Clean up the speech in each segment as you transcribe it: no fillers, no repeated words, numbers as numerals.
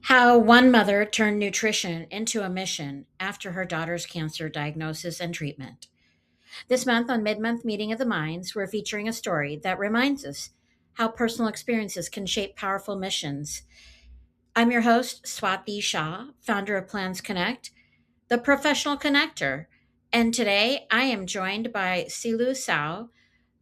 How one mother turned nutrition into a mission after her daughter's cancer diagnosis and treatment. This month on Mid Month Meeting of the Minds, we're featuring a story that reminds us how personal experiences can shape powerful missions. I'm your host, Swati Shah, founder of Plans Connect, the professional connector. And today I am joined by Silu Sao,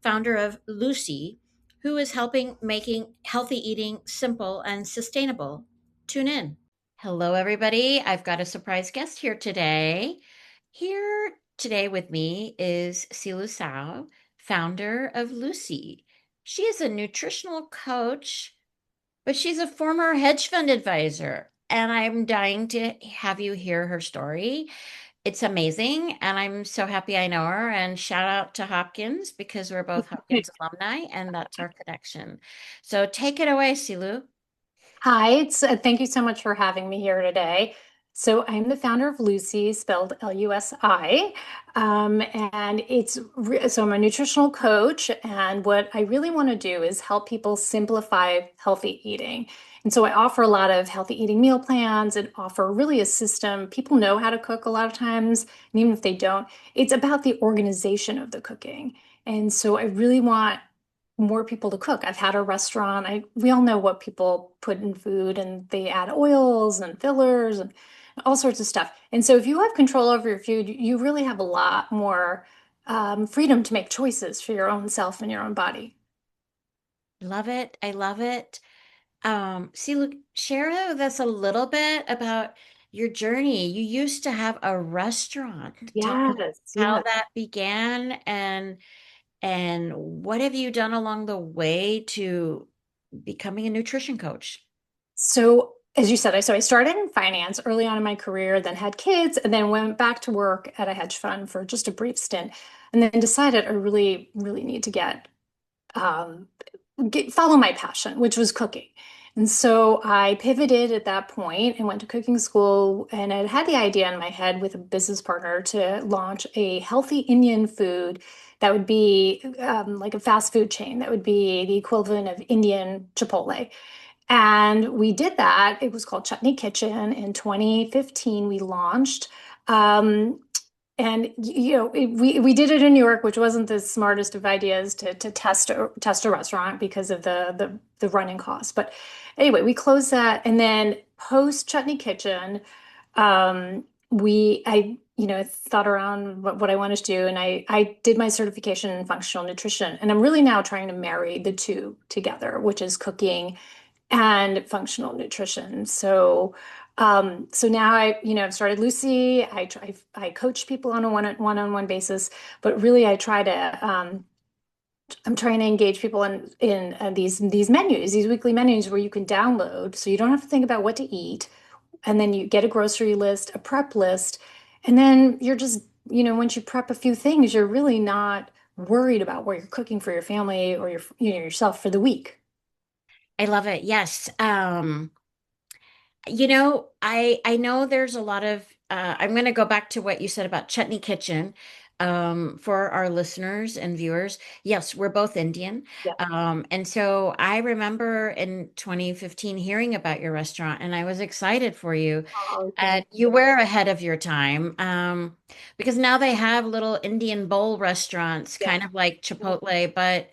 founder of Lucy, who is helping making healthy eating simple and sustainable. Tune in. Hello, everybody. I've got a surprise guest here today. Here today with me is Silu Sao, founder of Lucy. She is a nutritional coach, but she's a former hedge fund advisor. And I'm dying to have you hear her story. It's amazing. And I'm so happy I know her. And shout out to Hopkins because we're both Hopkins alumni, and that's our connection. So take it away, Silu. Hi, thank you so much for having me here today. So I'm the founder of Lucy, spelled Lusi, and so I'm a nutritional coach, and what I really want to do is help people simplify healthy eating. And so I offer a lot of healthy eating meal plans and offer really a system. People know how to cook a lot of times, and even if they don't, it's about the organization of the cooking. And so I really want more people to cook. I've had a restaurant. We all know what people put in food and they add oils and fillers and all sorts of stuff. And so if you have control over your food, you really have a lot more freedom to make choices for your own self and your own body. Love it. I love it. Silu, share with us a little bit about your journey. You used to have a restaurant. Tell me Yes, how yes. that began and what have you done along the way to becoming a nutrition coach? So, as you said, I started in finance early on in my career, then had kids, and then went back to work at a hedge fund for just a brief stint, and then decided I really, really need to um, follow my passion, which was cooking. And so I pivoted at that point and went to cooking school. And I had the idea in my head with a business partner to launch a healthy Indian food that would be like a fast food chain that would be the equivalent of Indian Chipotle. And we did that. It was called Chutney Kitchen. In 2015, we launched. Um, we did it in New York, which wasn't the smartest of ideas to test a restaurant because of the running costs. But anyway, we closed that, and then post Chutney Kitchen, I thought around what I wanted to do, and I did my certification in functional nutrition, and I'm really now trying to marry the two together, which is cooking and functional nutrition. So now I've started Lucy. I coach people on a one-on-one basis, but really I'm trying to engage people in these menus, these weekly menus where you can download, so you don't have to think about what to eat, and then you get a grocery list, a prep list, and then you're just once you prep a few things, you're really not worried about what you're cooking for your family or yourself for the week. I love it. Yes. I know there's a lot of I'm going to go back to what you said about Chutney Kitchen. For our listeners and viewers, yes, we're both Indian. Yeah. And so I remember in 2015 hearing about your restaurant and I was excited for you. Oh, And thank you you. were ahead of your time, because now they have little Indian bowl restaurants, Yeah. kind of like Chipotle, but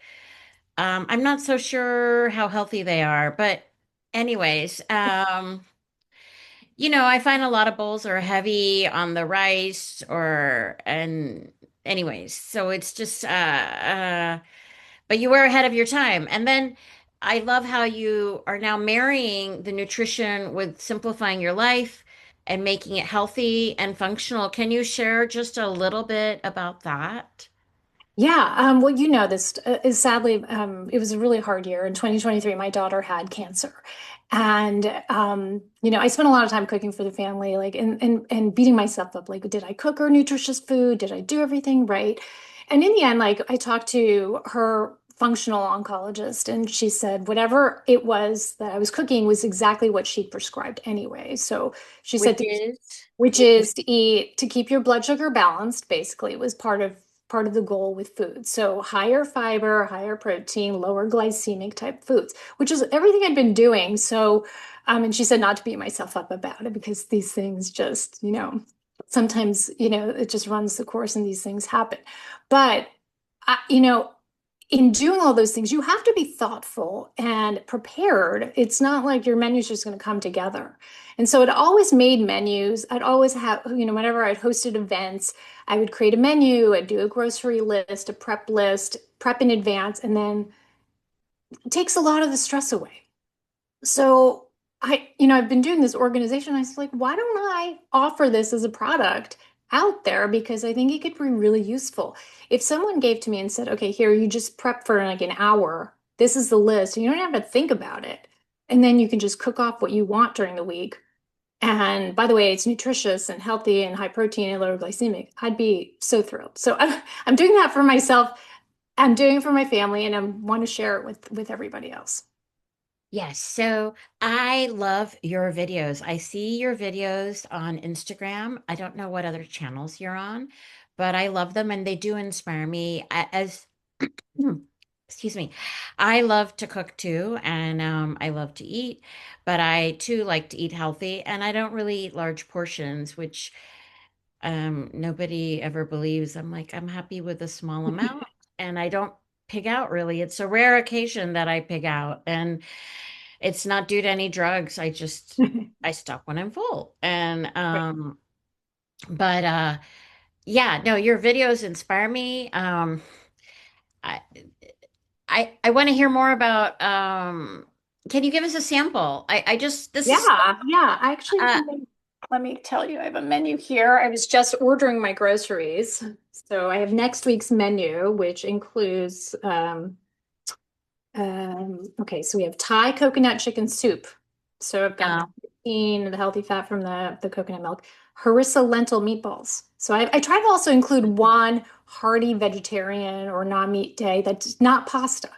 I'm not so sure how healthy they are. But anyways, I find a lot of bowls are heavy on the rice and anyways, so it's just but you were ahead of your time. And then I love how you are now marrying the nutrition with simplifying your life and making it healthy and functional. Can you share just a little bit about that? Yeah, well, this is sadly, it was a really hard year. In 2023, my daughter had cancer. And, I spent a lot of time cooking for the family, like, and beating myself up. Like, did I cook her nutritious food? Did I do everything right? And in the end, like, I talked to her functional oncologist, and she said whatever it was that I was cooking was exactly what she prescribed anyway. So she Which said, is which is to keep your blood sugar balanced, basically, was part of the goal with food. So higher fiber, higher protein, lower glycemic type foods, which is everything I'd been doing. So And she said not to beat myself up about it because these things just, sometimes, it just runs the course and these things happen. But, I, you know, in doing all those things, you have to be thoughtful and prepared. It's not like your menu's just going to come together. And so it always made menus. I'd always have, whenever I'd hosted events, I would create a menu, I'd do a grocery list, a prep list, prep in advance, and then it takes a lot of the stress away. So I've been doing this organization. I was like, why don't I offer this as a product out there? Because I think it could be really useful. If someone gave to me and said, okay, here, you just prep for like an hour. This is the list. You don't have to think about it. And then you can just cook off what you want during the week. And by the way, it's nutritious and healthy and high protein and low glycemic. I'd be so thrilled. So I'm doing that for myself. I'm doing it for my family, and I want to share it with everybody else. Yes, so I love your videos. I see your videos on Instagram. I don't know what other channels you're on, but I love them and they do inspire me as excuse me. I love to cook too, and I love to eat, but I too like to eat healthy, and I don't really eat large portions, which nobody ever believes. I'm like, I'm happy with a small amount, and I don't pig out really. It's a rare occasion that I pig out, and it's not due to any drugs. I stop when I'm full. And but yeah, no, your videos inspire me. I I want to hear more about can you give us a sample? I just this is Yeah. I actually have uh a menu. Let me tell you, I have a menu here. I was just ordering my groceries. So I have next week's menu, which includes okay, so we have Thai coconut chicken soup. So I've got the uh, protein and the healthy fat from the coconut milk. Harissa lentil meatballs. So I try to also include one hearty vegetarian or non-meat day that's not pasta.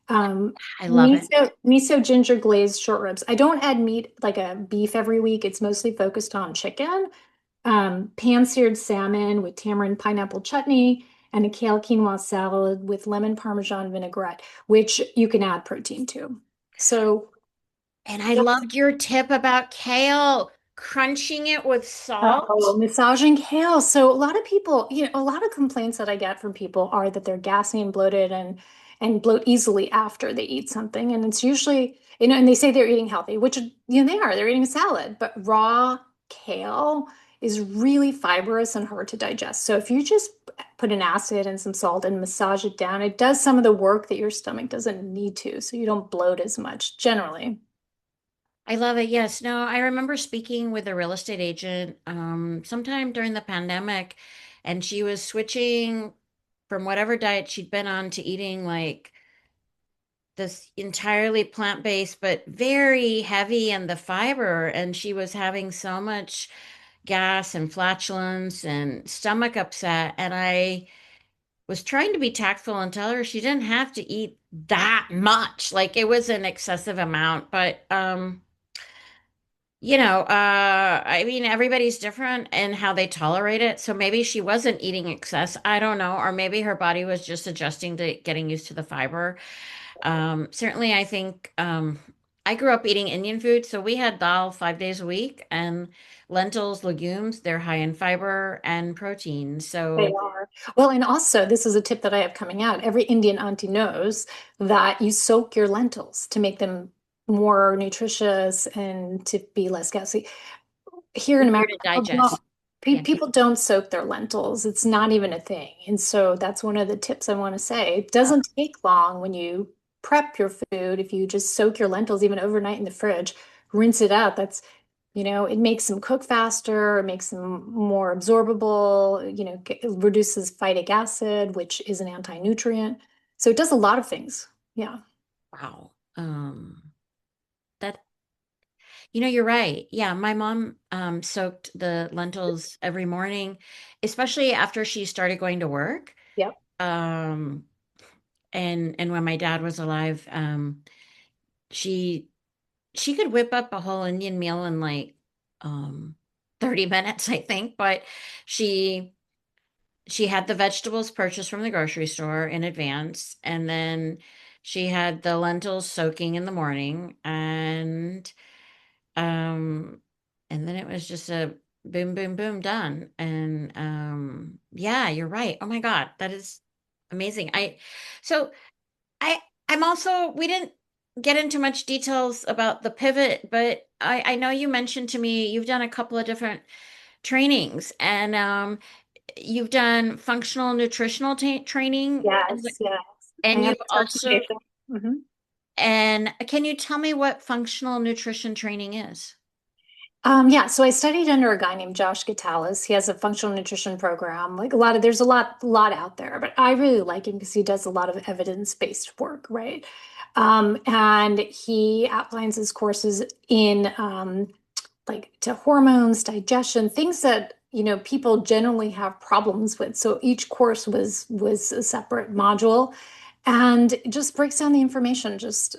I love it. Miso ginger glazed short ribs. I don't add meat like a beef every week. It's mostly focused on chicken. Pan-seared salmon with tamarind pineapple chutney and a kale quinoa salad with lemon parmesan vinaigrette, which you can add protein to. So, And I yeah. loved your tip about kale, crunching it with salt. Oh, massaging kale. So a lot of people, a lot of complaints that I get from people are that they're gassy and bloated and bloat easily after they eat something. And it's usually, and they say they're eating healthy, which they are. They're eating a salad, but raw kale is really fibrous and hard to digest. So if you just put an acid and some salt and massage it down, it does some of the work that your stomach doesn't need to, so you don't bloat as much generally. I love it. Yes. No, I remember speaking with a real estate agent sometime during the pandemic, and she was switching from whatever diet she'd been on to eating like this entirely plant-based, but very heavy in the fiber. And she was having so much gas and flatulence and stomach upset. And I was trying to be tactful and tell her she didn't have to eat that much. Like it was an excessive amount, but I mean, everybody's different in how they tolerate it. So maybe she wasn't eating excess. I don't know. Or maybe her body was just adjusting to getting used to the fiber. Certainly, I think I grew up eating Indian food. So we had dal 5 days a week and lentils, legumes. They're high in fiber and protein. They So are. Well, and also, this is a tip that I have coming out. Every Indian auntie knows that you soak your lentils to make them more nutritious and to be less gassy. Here in easier America, to digest. Yeah. people don't soak their lentils. It's not even a thing. And so that's one of the tips I want to say. It Oh, doesn't take long when you prep your food. If you just soak your lentils even overnight in the fridge, rinse it out. It makes them cook faster, it makes them more absorbable, it reduces phytic acid, which is an anti-nutrient. So it does a lot of things. Yeah. wow. That you're right. Yeah, my mom soaked the lentils every morning, especially after she started going to work. Yep. Um, and when my dad was alive, she she could whip up a whole Indian meal in like um 30 minutes, I think, but she she had the vegetables purchased from the grocery store in advance, and then she had the lentils soaking in the morning, and um and then it was just a boom, boom, boom, done. And yeah, you're right. Oh my God, that is amazing. So I I'm also we didn't get into much details about the pivot, but I know you mentioned to me you've done a couple of different trainings, and you've done functional nutritional training, Yes, yes. I and have you've a also, certification. Mhm. and can you tell me what functional nutrition training is? Yeah, so I studied under a guy named Josh Gitalis. He has a functional nutrition program. Like a lot of, there's a lot out there, but I really like him because he does a lot of evidence-based work, right? And he outlines his courses in like to hormones, digestion, things that, people generally have problems with. So each course was a separate module, and it just breaks down the information just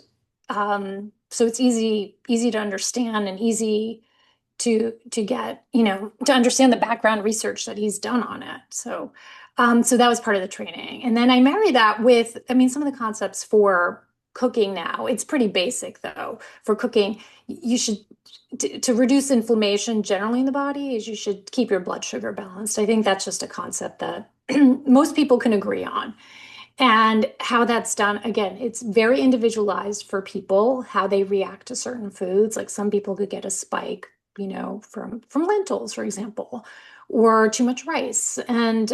so it's easy to understand and easy to get, to understand the background research that he's done on it. So that was part of the training. And then I marry that with, I mean, some of the concepts for cooking now. It's pretty basic though. For cooking, you should to reduce inflammation generally in the body is you should keep your blood sugar balanced. I think that's just a concept that most people can agree on. And how that's done, again, it's very individualized for people, how they react to certain foods. Like some people could get a spike, from lentils, for example, or too much rice. And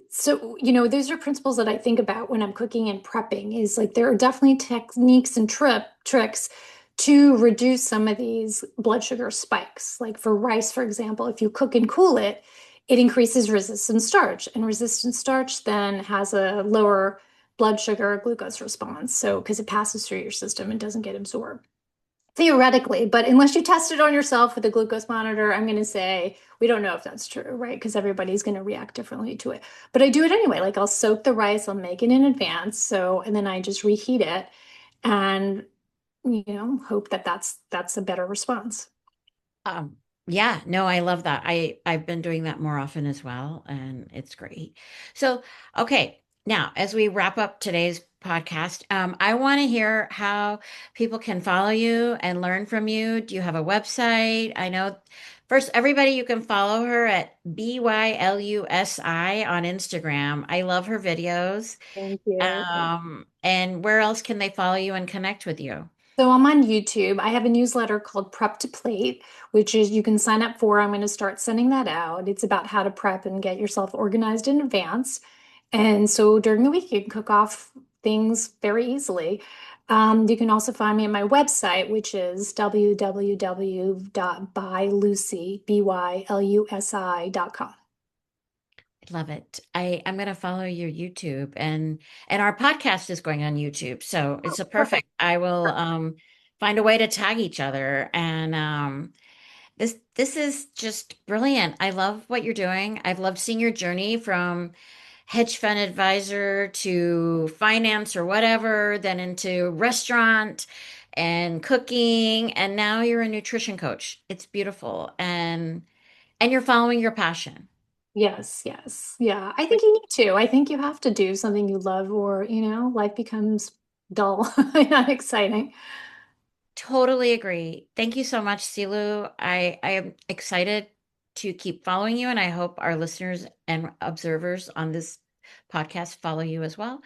so, those are principles that I think about when I'm cooking and prepping is like there are definitely techniques and tricks to reduce some of these blood sugar spikes. Like for rice, for example, if you cook and cool it, it increases resistant starch, and resistant starch then has a lower blood sugar glucose response. So, because it passes through your system and doesn't get absorbed. Theoretically, but unless you test it on yourself with a glucose monitor, I'm going to say we don't know if that's true, right? Because everybody's going to react differently to it. But I do it anyway. Like I'll soak the rice, I'll make it in advance, and then I just reheat it and hope that that's a better response. Um, yeah, no, I love that. I've been doing that more often as well, and it's great. So, okay, now as we wrap up today's podcast, I want to hear how people can follow you and learn from you. Do you have a website? I know first, everybody, you can follow her at BYLUSI on Instagram. I love her videos. Thank you. And where else can they follow you and connect with you? So I'm on YouTube. I have a newsletter called Prep to Plate, which is you can sign up for. I'm going to start sending that out. It's about how to prep and get yourself organized in advance. And so during the week, you can cook off things very easily. You can also find me at my website, which is www.bylucy.com. Love it. I'm going to follow your YouTube, and our podcast is going on YouTube. So it's a Perfect. perfect. I will find a way to tag each other, and this is just brilliant. I love what you're doing. I've loved seeing your journey from hedge fund advisor to finance or whatever, then into restaurant and cooking, and now you're a nutrition coach. It's beautiful, and you're following your passion. Yes, yes. Yeah. I think you need to. I think you have to do something you love or, life becomes dull, not exciting. Totally agree. Thank you so much, Silu. I am excited to keep following you, and I hope our listeners and observers on this podcast follow you as well.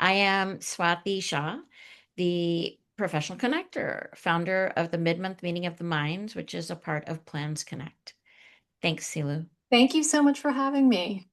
I am Swati Shah, the professional connector, founder of the mid-month meeting of the minds, which is a part of Plans Connect. Thanks, Silu. Thank you so much for having me.